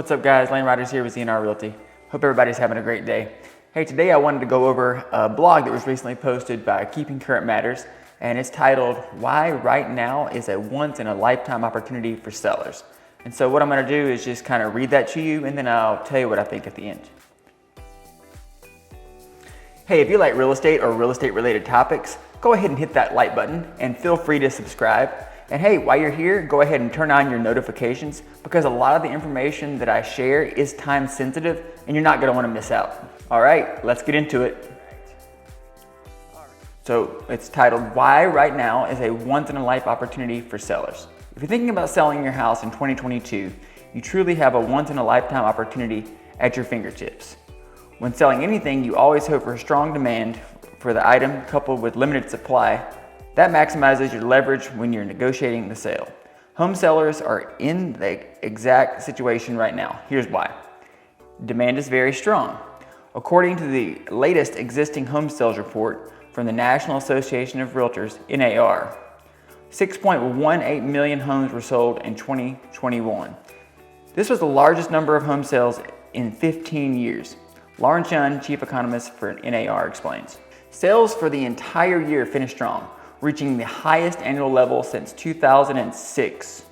What's up guys, Lane Riders here with Z&R Realty. Hope everybody's having a great day. Hey, today I wanted to go over a blog that was recently posted by Keeping Current Matters, and it's titled, Why Right Now is a Once-in-a-Lifetime Opportunity for Sellers. And so what I'm gonna do is just kind of read that to you, and then I'll tell you what I think at the end. Hey, if you like real estate or real estate related topics, go ahead and hit that like button and feel free to subscribe. And hey, while you're here, go ahead and turn on your notifications because a lot of the information that I share is time sensitive and you're not gonna wanna miss out. All right, let's get into it. So it's titled, Why Right Now is a Once-in-a-Life Opportunity for Sellers. If you're thinking about selling your house in 2022, you truly have a once-in-a-lifetime opportunity at your fingertips. When selling anything, you always hope for strong demand for the item coupled with limited supply. That maximizes your leverage when you're negotiating the sale. Home sellers are in the exact situation right now. Here's why. Demand is very strong. According to the latest existing home sales report from the National Association of Realtors, NAR, 6.18 million homes were sold in 2021. This was the largest number of home sales in 15 years. Lauren Chun, chief economist for NAR, explains. Sales for the entire year finished strong, reaching the highest annual level since 2006.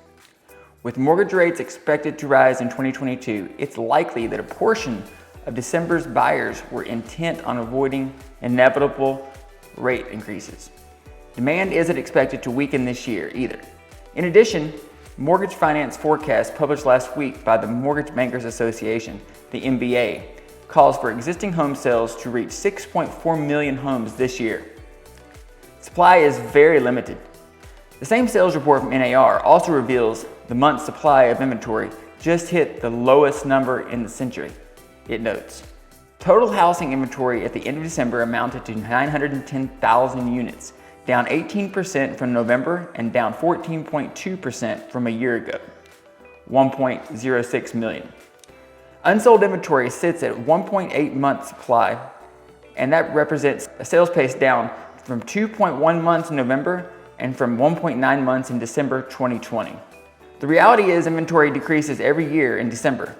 With mortgage rates expected to rise in 2022, it's likely that a portion of December's buyers were intent on avoiding inevitable rate increases. Demand isn't expected to weaken this year either. In addition, mortgage finance forecast published last week by the Mortgage Bankers Association, the MBA, calls for existing home sales to reach 6.4 million homes this year. Supply is very limited. The same sales report from NAR also reveals the month's supply of inventory just hit the lowest number in the century. It notes, total housing inventory at the end of December amounted to 910,000 units, down 18% from November and down 14.2% from a year ago, 1.06 million. Unsold inventory sits at 1.8 months supply, and that represents a sales pace down from 2.1 months in November and from 1.9 months in December 2020. The reality is inventory decreases every year in December.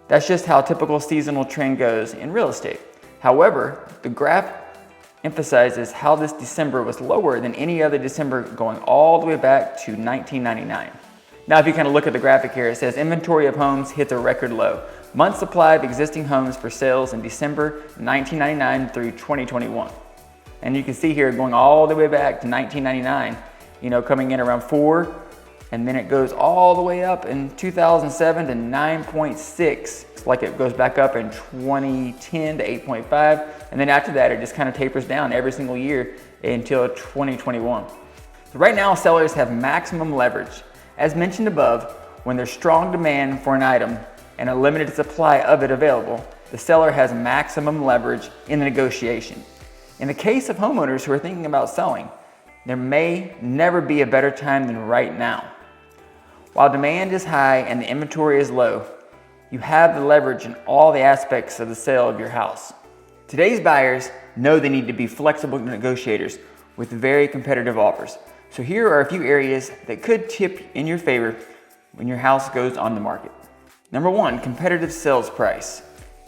That's just how typical seasonal trend goes in real estate. However, the graph emphasizes how this December was lower than any other December going all the way back to 1999. Now, if you kind of look at the graphic here, it says inventory of homes hits a record low. Month supply of existing homes for sales in December 1999 through 2021. And you can see here going all the way back to 1999, coming in around 4, and then it goes all the way up in 2007 to 9.6. It's like it goes back up in 2010 to 8.5, and then after that it just kind of tapers down every single year until 2021. So right now sellers have maximum leverage. As mentioned above, when there's strong demand for an item and a limited supply of it available, the seller has maximum leverage in the negotiation. In the case of homeowners who are thinking about selling, there may never be a better time than right now. While demand is high and the inventory is low, you have the leverage in all the aspects of the sale of your house. Today's buyers know they need to be flexible negotiators with very competitive offers. So here are a few areas that could tip in your favor when your house goes on the market. Number one, competitive sales price.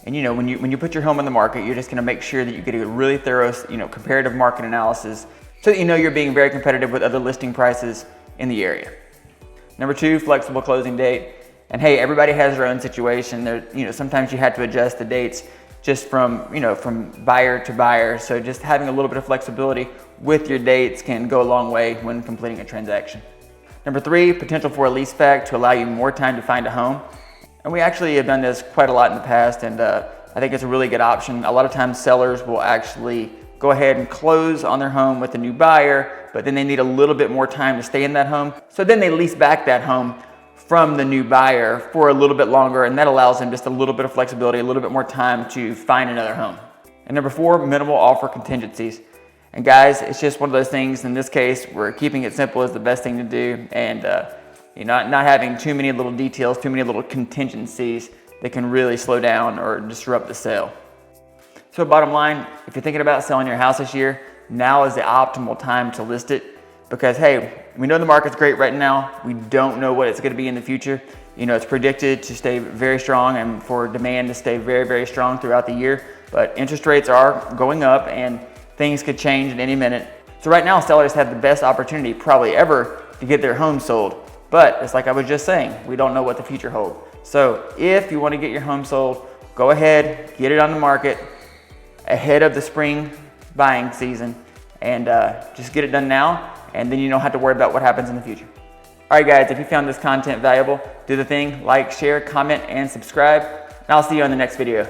And when you put your home on the market, you're just gonna make sure that you get a really thorough, comparative market analysis so that you're being very competitive with other listing prices in the area. Number two, flexible closing date. And hey, everybody has their own situation. Sometimes you have to adjust the dates just from buyer to buyer. So just having a little bit of flexibility with your dates can go a long way when completing a transaction. Number three, potential for a leaseback to allow you more time to find a home. And we actually have done this quite a lot in the past, and I think it's a really good option. A lot of times sellers will actually go ahead and close on their home with a new buyer, but then they need a little bit more time to stay in that home. So then they lease back that home from the new buyer for a little bit longer, and that allows them just a little bit of flexibility, a little bit more time to find another home. And number four, minimal offer contingencies. And guys, it's just one of those things. In this case, we're keeping it simple is the best thing to do, and not having too many little details, too many little contingencies that can really slow down or disrupt the sale. So bottom line, if you're thinking about selling your house this year, now is the optimal time to list it because hey, we know the market's great right now. We don't know what it's gonna be in the future. It's predicted to stay very strong and for demand to stay very, very strong throughout the year. But interest rates are going up and things could change at any minute. So right now, sellers have the best opportunity probably ever to get their home sold. But it's like I was just saying, we don't know what the future holds. So if you want to get your home sold, go ahead, get it on the market ahead of the spring buying season, and just get it done now, and then you don't have to worry about what happens in the future. All right, guys, if you found this content valuable, do the thing, like, share, comment, and subscribe, and I'll see you on the next video.